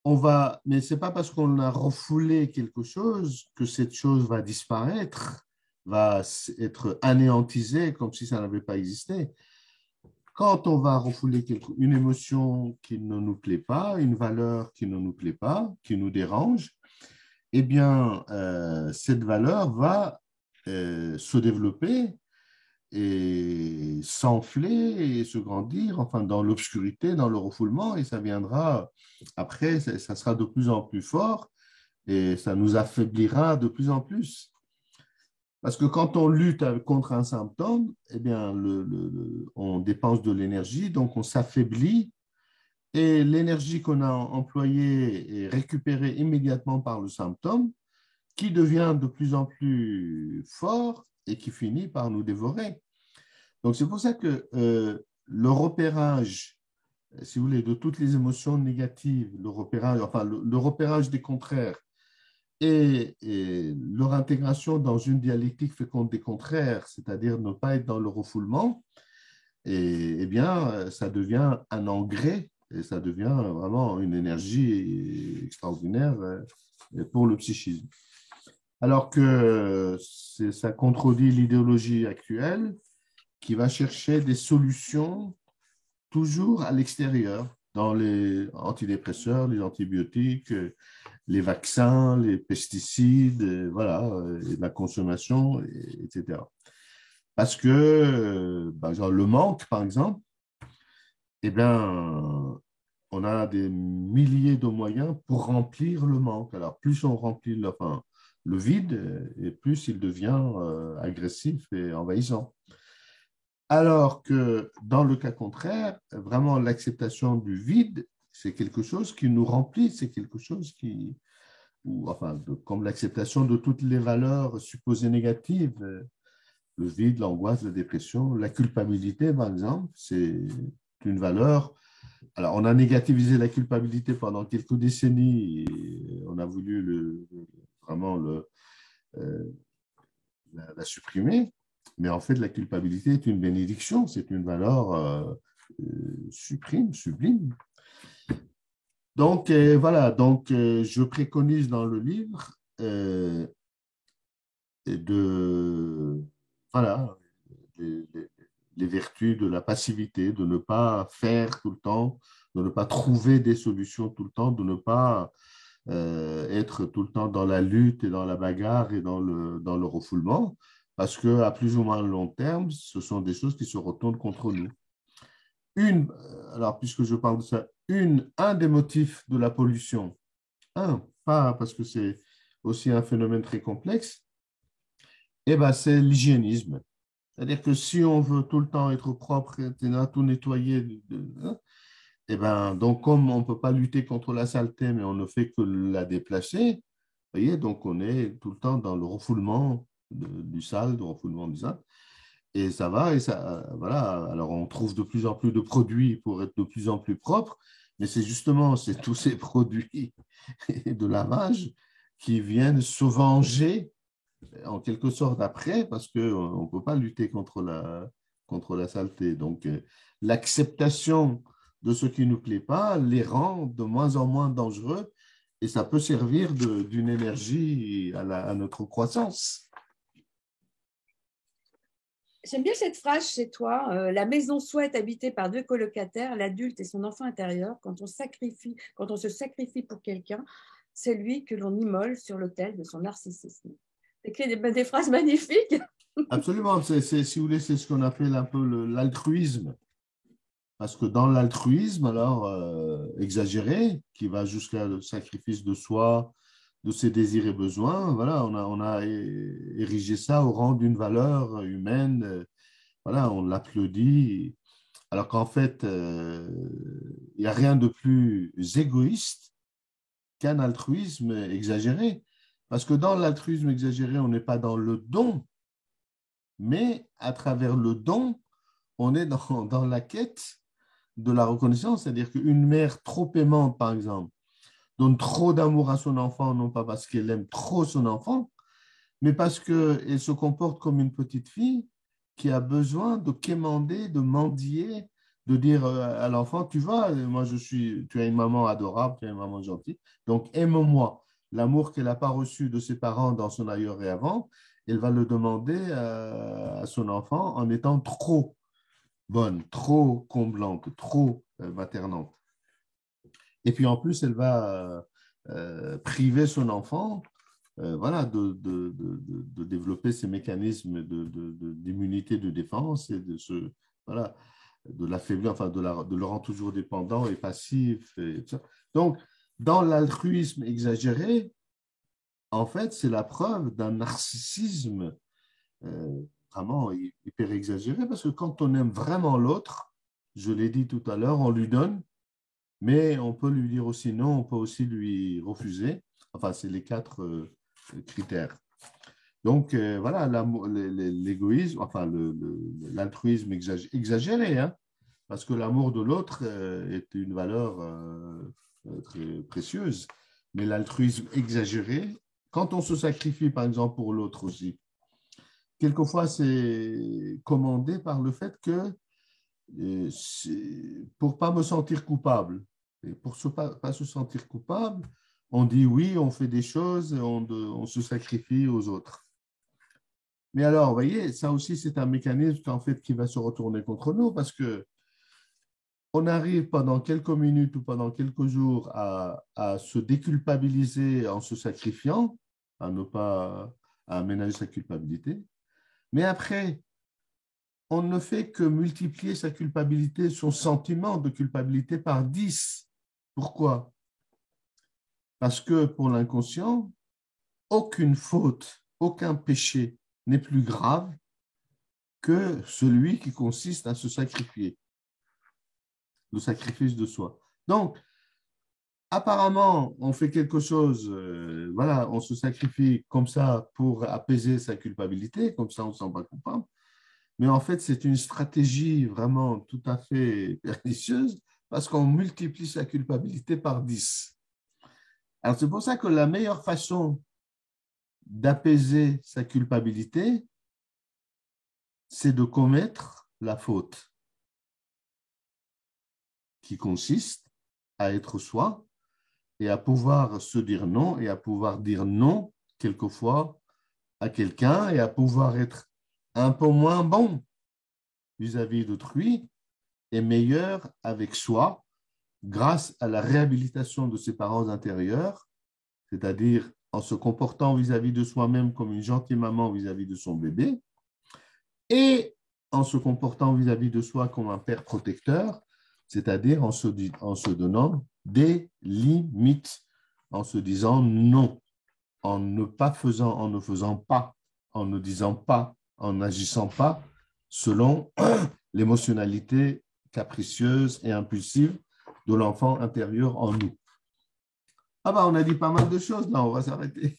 Mais ce n'est pas parce qu'on a refoulé quelque chose que cette chose va disparaître, va être anéantisée comme si ça n'avait pas existé. Quand on va refouler une émotion qui ne nous plaît pas, une valeur qui ne nous plaît pas, qui nous dérange, eh bien, cette valeur va se développer et s'enfler et se grandir, enfin, dans l'obscurité, dans le refoulement, et ça viendra, après, ça sera de plus en plus fort et ça nous affaiblira de plus en plus. Parce que quand on lutte contre un symptôme, eh bien, on dépense de l'énergie, donc on s'affaiblit et l'énergie qu'on a employée est récupérée immédiatement par le symptôme qui devient de plus en plus fort et qui finit par nous dévorer. Donc, c'est pour ça que le repérage, si vous voulez, de toutes les émotions négatives, le repérage des contraires et leur intégration dans une dialectique féconde des contraires, c'est-à-dire ne pas être dans le refoulement, eh bien, ça devient un engrais et ça devient vraiment une énergie extraordinaire pour le psychisme. Alors que ça contredit l'idéologie actuelle qui va chercher des solutions toujours à l'extérieur, dans les antidépresseurs, les antibiotiques, les vaccins, les pesticides, voilà, la consommation, etc. Parce que genre, le manque, par exemple, eh bien, on a des milliers de moyens pour remplir le manque. Alors, plus on remplit le vide, et plus il devient agressif et envahissant. Alors que dans le cas contraire, vraiment l'acceptation du vide, c'est quelque chose qui nous remplit, c'est quelque chose comme l'acceptation de toutes les valeurs supposées négatives, le vide, l'angoisse, la dépression, la culpabilité, par exemple, c'est une valeur. Alors, on a négativisé la culpabilité pendant quelques décennies et on a voulu vraiment la supprimer. Mais en fait, la culpabilité est une bénédiction, c'est une valeur sublime. Donc, voilà, donc je préconise dans le livre de, voilà, les, les- les vertus de la passivité, de ne pas faire tout le temps, de ne pas trouver des solutions tout le temps, de ne pas être tout le temps dans la lutte et dans la bagarre et dans le refoulement, parce qu'à plus ou moins long terme, ce sont des choses qui se retournent contre nous. Alors puisque je parle de ça, un des motifs de la pollution, pas parce que c'est aussi un phénomène très complexe, eh ben, c'est l'hygiénisme. C'est-à-dire que si on veut tout le temps être propre, tout nettoyer, eh ben, donc comme on ne peut pas lutter contre la saleté, mais on ne fait que la déplacer, vous voyez, donc on est tout le temps dans le refoulement du sale, du refoulement du sale. Et ça va, et ça, voilà. Alors, on trouve de plus en plus de produits pour être de plus en plus propre, mais c'est justement tous ces produits de lavage qui viennent se venger en quelque sorte après, parce qu'on ne peut pas lutter contre la saleté. Donc, l'acceptation de ce qui ne nous plaît pas les rend de moins en moins dangereux et ça peut servir d'une énergie à notre croissance. J'aime bien cette phrase chez toi. La maison soit habitée par deux colocataires, l'adulte et son enfant intérieur. Quand on se sacrifie pour quelqu'un, c'est lui que l'on immole sur l'autel de son narcissisme. C'est des phrases magnifiques. Absolument, si vous voulez, c'est ce qu'on appelle un peu l'altruisme. Parce que dans l'altruisme, alors exagéré, qui va jusqu'à le sacrifice de soi, de ses désirs et besoins, voilà, on a érigé ça au rang d'une valeur humaine. Voilà, on l'applaudit. Alors qu'en fait, il n'y a rien de plus égoïste qu'un altruisme exagéré. Parce que dans l'altruisme exagéré, on n'est pas dans le don, mais à travers le don, on est dans la quête de la reconnaissance. C'est-à-dire qu'une mère trop aimante, par exemple, donne trop d'amour à son enfant, non pas parce qu'elle aime trop son enfant, mais parce qu'elle se comporte comme une petite fille qui a besoin de quémander, de mendier, de dire à l'enfant, tu vois, moi tu as une maman adorable, tu as une maman gentille, donc aime-moi. L'amour qu'elle n'a pas reçu de ses parents dans son ailleurs et avant, elle va le demander à son enfant en étant trop bonne, trop comblante, trop maternante. Et puis en plus, elle va priver son enfant voilà, de développer ces mécanismes d'immunité, de défense et voilà, de l'affaiblir, enfin de le rendre toujours dépendant et passif. Et tout ça. Donc, dans l'altruisme exagéré, en fait, c'est la preuve d'un narcissisme vraiment hyper exagéré parce que quand on aime vraiment l'autre, je l'ai dit tout à l'heure, on lui donne, mais on peut lui dire aussi non, on peut aussi lui refuser. Enfin, c'est les quatre critères. Donc, voilà, l'égoïsme, enfin, l'altruisme exagéré, hein, parce que l'amour de l'autre est une valeur très précieuse. Mais l'altruisme exagéré, quand on se sacrifie, par exemple, pour l'autre aussi, quelquefois, c'est commandé par le fait que pour ne pas me sentir coupable, et pour ne pas se sentir coupable, on dit oui, on fait des choses, on se sacrifie aux autres. Mais alors, vous voyez, ça aussi, c'est un mécanisme en fait, qui va se retourner contre nous parce que on arrive pendant quelques minutes ou pendant quelques jours à se déculpabiliser en se sacrifiant, à ne pas à aménager sa culpabilité. Mais après, on ne fait que multiplier sa culpabilité, son sentiment de culpabilité par 10. Pourquoi? Parce que pour l'inconscient, aucune faute, aucun péché n'est plus grave que celui qui consiste à se sacrifier, le sacrifice de soi. Donc, apparemment, on fait quelque chose, voilà, on se sacrifie comme ça pour apaiser sa culpabilité, comme ça on ne se sent pas coupable. Mais en fait, c'est une stratégie vraiment tout à fait pernicieuse parce qu'on multiplie sa culpabilité par 10. Alors, c'est pour ça que la meilleure façon d'apaiser sa culpabilité, c'est de commettre la faute. qui consiste à être soi et à pouvoir se dire non et à pouvoir dire non quelquefois à quelqu'un et à pouvoir être un peu moins bon vis-à-vis d'autrui et meilleur avec soi grâce à la réhabilitation de ses parents intérieurs, c'est-à-dire en se comportant vis-à-vis de soi-même comme une gentille maman vis-à-vis de son bébé, et en se comportant vis-à-vis de soi comme un père protecteur, c'est-à-dire en se donnant des limites, en se disant non, en ne faisant pas, en ne disant pas, en n'agissant pas selon l'émotionnalité capricieuse et impulsive de l'enfant intérieur en nous. Ah bah on a dit pas mal de choses, là on va s'arrêter.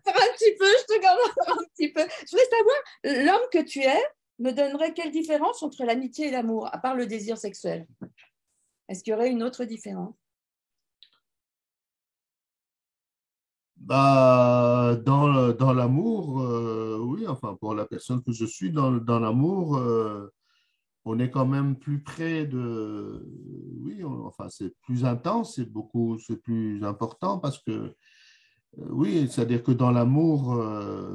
Un petit peu, je te garde un petit peu. Je voudrais savoir, l'homme que tu es me donnerait quelle différence entre l'amitié et l'amour, à part le désir sexuel? Est-ce qu'il y aurait une autre différence? Bah, dans l'amour, oui, enfin pour la personne que je suis, dans l'amour, on est quand même plus près de... Oui, enfin c'est plus intense, c'est plus important parce que oui, c'est-à-dire que dans l'amour,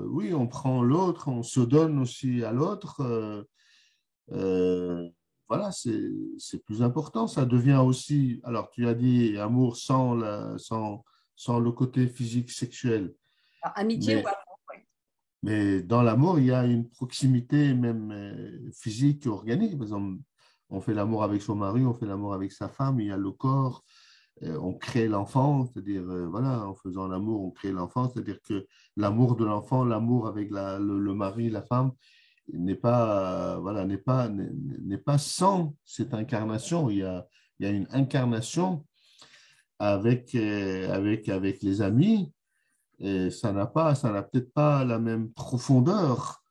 oui, on prend l'autre, on se donne aussi à l'autre. Euh, voilà, c'est plus important. Ça devient aussi, alors tu as dit amour sans le côté physique sexuel, Alors, amitié ou mais, amour, ouais. mais dans l'amour, il y a une proximité même physique, organique. Par exemple, on fait l'amour avec son mari, on fait l'amour avec sa femme, il y a le corps, on crée l'enfant, c'est-à-dire, voilà, en faisant l'amour, on crée l'enfant, c'est-à-dire que l'amour de l'enfant, l'amour avec le mari, la femme, voilà, n'est pas sans cette incarnation. Il y a une incarnation avec les amis, et ça n'a peut-être pas la même profondeur.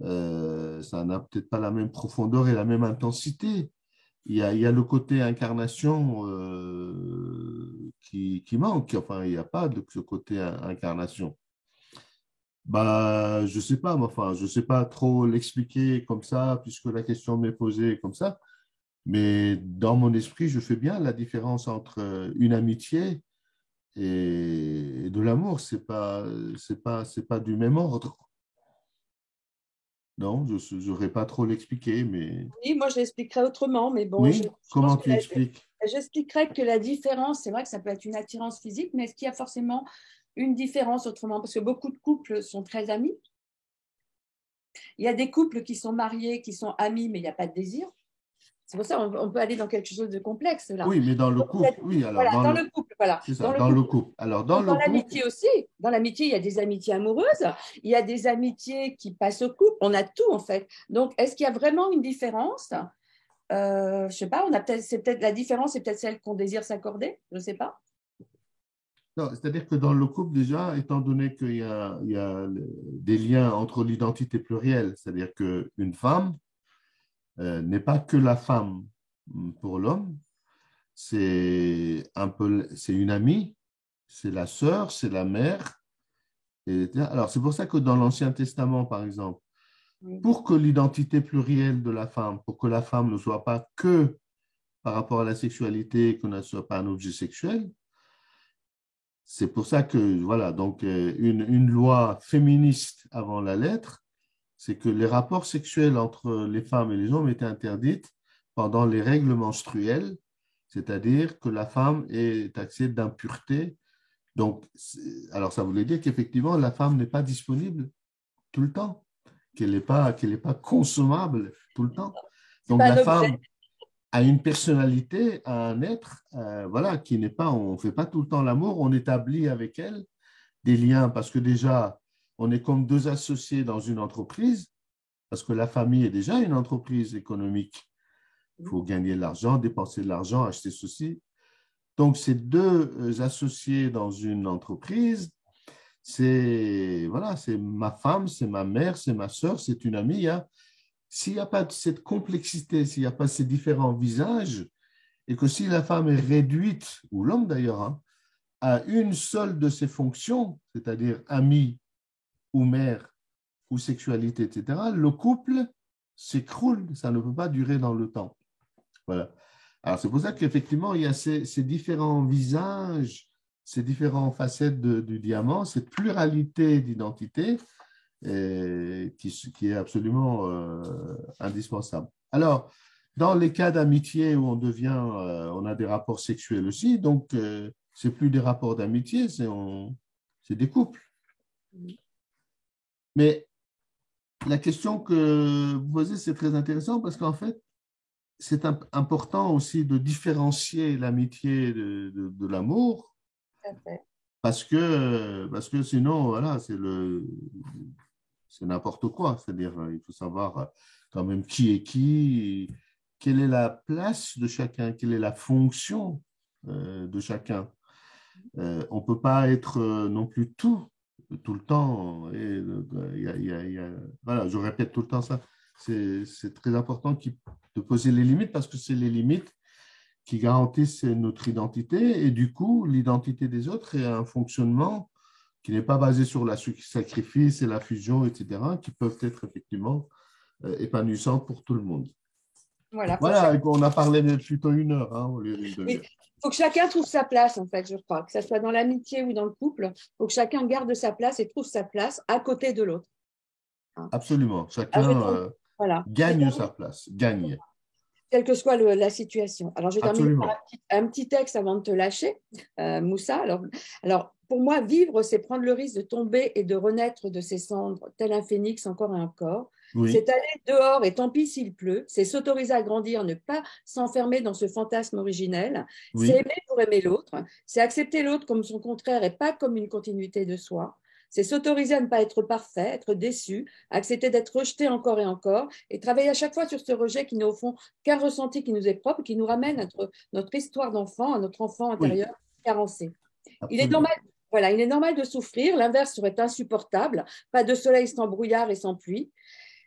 Ça n'a peut-être pas la même profondeur et la même intensité. Il y a le côté incarnation qui manque. Enfin, il n'y a pas de ce côté incarnation. Bah, je sais pas, mais enfin, je sais pas trop l'expliquer comme ça, puisque la question m'est posée comme ça. Mais dans mon esprit, je fais bien la différence entre une amitié et de l'amour. C'est pas du même ordre. Non, je n'aurais pas trop l'expliquer, mais Oui, moi je l'expliquerais autrement, mais bon, oui, je pense comment que tu expliques? j'expliquerais que la différence, c'est vrai que ça peut être une attirance physique, mais est-ce qu'il y a forcément une différence autrement? Parce que beaucoup de couples sont très amis. Il y a des couples qui sont mariés, qui sont amis, mais il n'y a pas de désir. C'est pour ça qu'on peut aller dans quelque chose de complexe là. Oui, mais dans le couple, oui, alors Voilà, dans le couple, voilà, c'est dans ça, le dans le couple. couple. Alors, dans Donc, le dans couple, l'amitié aussi, dans l'amitié, il y a des amitiés amoureuses, il y a des amitiés qui passent au couple, on a tout en fait. Donc, est-ce qu'il y a vraiment une différence? Je ne sais pas, c'est peut-être la différence, c'est peut-être celle qu'on désire s'accorder, je ne sais pas. non, c'est-à-dire que dans le couple, déjà, étant donné il y a des liens entre l'identité plurielle, c'est-à-dire qu'une femme n'est pas que la femme pour l'homme, c'est une amie, c'est la sœur, c'est la mère. Alors, c'est pour ça que dans l'Ancien Testament, par exemple, Oui. pour que l'identité plurielle de la femme, pour que la femme ne soit pas que par rapport à la sexualité, qu'on ne soit pas un objet sexuel, c'est pour ça que, voilà, donc une loi féministe avant la lettre, c'est que les rapports sexuels entre les femmes et les hommes étaient interdits pendant les règles menstruelles, c'est-à-dire que la femme est taxée d'impureté. Donc, alors ça voulait dire qu'effectivement, la femme n'est pas disponible tout le temps, qu'elle n'est pas consommable tout le temps. C'est Donc, pas la un objet. femme a une personnalité, a un être, voilà, qui n'est pas, on ne fait pas tout le temps l'amour, on établit avec elle des liens parce que déjà, on est comme deux associés dans une entreprise, parce que la famille est déjà une entreprise économique. Il faut gagner de l'argent, dépenser de l'argent, acheter ceci. Donc, ces deux associés dans une entreprise, c'est voilà, c'est ma femme, c'est ma mère, c'est ma soeur, c'est une amie. S'il n'y a pas cette complexité, s'il n'y a pas ces différents visages, et que si la femme est réduite, ou l'homme d'ailleurs, hein, à une seule de ses fonctions, c'est-à-dire amie ou mère ou sexualité, etc., le couple s'écroule, ça ne peut pas durer dans le temps. Voilà. Alors, c'est pour ça qu'effectivement, il y a ces différents visages, ces différentes facettes du diamant, cette pluralité d'identités qui est absolument indispensable. Alors, dans les cas d'amitié où on a des rapports sexuels aussi, donc c'est plus des rapports d'amitié, c'est des couples. Mais la question que vous posez, c'est très intéressant parce qu'en fait, c'est important aussi de différencier l'amitié de l'amour parce que sinon, voilà, c'est n'importe quoi. C'est-à-dire, il faut savoir quand même qui est qui, quelle est la place de chacun, quelle est la fonction de chacun. On ne peut pas être non plus tout le temps. Et, voilà, je répète tout le temps ça. C'est très important de poser les limites parce que c'est les limites qui garantissent notre identité et du coup, l'identité des autres est un fonctionnement qui n'est pas basé sur le sacrifice et la fusion, etc., qui peuvent être effectivement épanouissantes pour tout le monde. Voilà, on a parlé plutôt 1 heure au lieu d'une demi-heure. Il faut que chacun trouve sa place, en fait, je crois, que ce soit dans l'amitié ou dans le couple. Il faut que chacun garde sa place et trouve sa place à côté de l'autre. Absolument. Chacun gagne sa place, gagne. Quelle que soit la situation. Alors, je vais terminer par un petit texte avant de te lâcher, Moussa. Alors, pour moi, vivre, c'est prendre le risque de tomber et de renaître de ses cendres, tel un phénix encore et encore. Oui. C'est aller dehors et tant pis s'il pleut. C'est s'autoriser à grandir, ne pas s'enfermer dans ce fantasme originel. Oui. C'est aimer pour aimer l'autre. C'est accepter l'autre comme son contraire et pas comme une continuité de soi. C'est s'autoriser à ne pas être parfait, être déçu, accepter d'être rejeté encore et travailler à chaque fois sur ce rejet qui n'est au fond qu'un ressenti qui nous est propre, qui nous ramène à notre histoire d'enfant, à notre enfant intérieur carencé. Il est normal de souffrir, l'inverse serait insupportable, pas de soleil sans brouillard et sans pluie.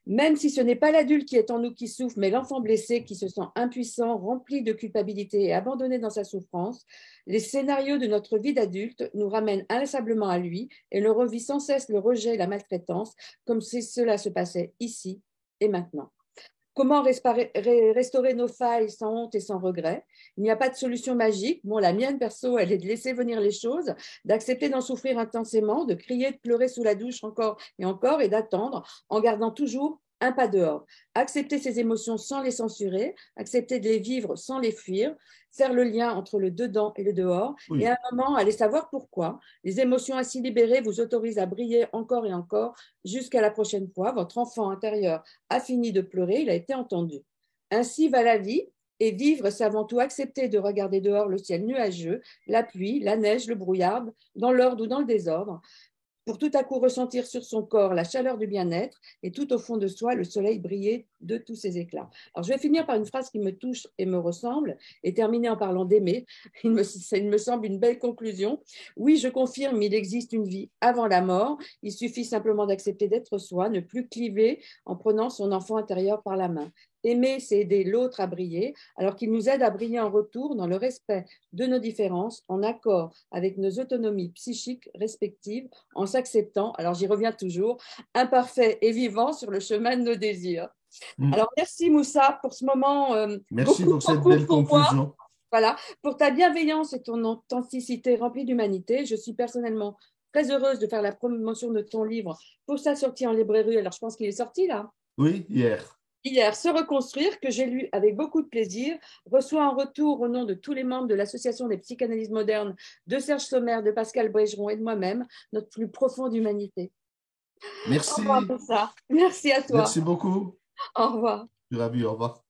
Même si ce n'est pas l'adulte qui est en nous qui souffre, mais l'enfant blessé qui se sent impuissant, rempli de culpabilité et abandonné dans sa souffrance, les scénarios de notre vie d'adulte nous ramènent inlassablement à lui et le revit sans cesse le rejet et la maltraitance, comme si cela se passait ici et maintenant. Comment restaurer nos failles sans honte et sans regret? Il n'y a pas de solution magique. Bon, la mienne, perso, elle est de laisser venir les choses, d'accepter d'en souffrir intensément, de crier, de pleurer sous la douche encore et d'attendre en gardant toujours un pas dehors. Accepter ses émotions sans les censurer, accepter de les vivre sans les fuir, faire le lien entre le dedans et le dehors, oui. Et à un moment, aller savoir pourquoi. Les émotions ainsi libérées vous autorisent à briller encore et encore jusqu'à la prochaine fois. Votre enfant intérieur a fini de pleurer, il a été entendu. Ainsi va la vie, et vivre, c'est avant tout accepter de regarder dehors le ciel nuageux, la pluie, la neige, le brouillard, dans l'ordre ou dans le désordre, pour tout à coup ressentir sur son corps la chaleur du bien-être et tout au fond de soi le soleil briller de tous ses éclats. Alors, je vais finir par une phrase qui me touche et me ressemble et terminer en parlant d'aimer. Il me semble une belle conclusion. Oui, je confirme, il existe une vie avant la mort. Il suffit simplement d'accepter d'être soi, ne plus cliver en prenant son enfant intérieur par la main. Aimer, c'est aider l'autre à briller, alors qu'il nous aide à briller en retour dans le respect de nos différences, en accord avec nos autonomies psychiques respectives, en s'acceptant, alors j'y reviens toujours, imparfait et vivant sur le chemin de nos désirs. Alors merci Moussa pour ce moment. Merci pour cette belle conclusion. Voilà, pour ta bienveillance et ton authenticité remplie d'humanité. Je suis personnellement très heureuse de faire la promotion de ton livre pour sa sortie en librairie. Alors je pense qu'il est sorti là. Oui, hier. Hier, Se reconstruire, que j'ai lu avec beaucoup de plaisir, reçoit en retour au nom de tous les membres de l'Association des psychanalystes modernes, de Serge Sommer, de Pascal Brégeron et de moi-même, notre plus profonde humanité. Merci. Au revoir pour ça. Merci à toi. Merci beaucoup. Au revoir. Je suis ravi, au revoir.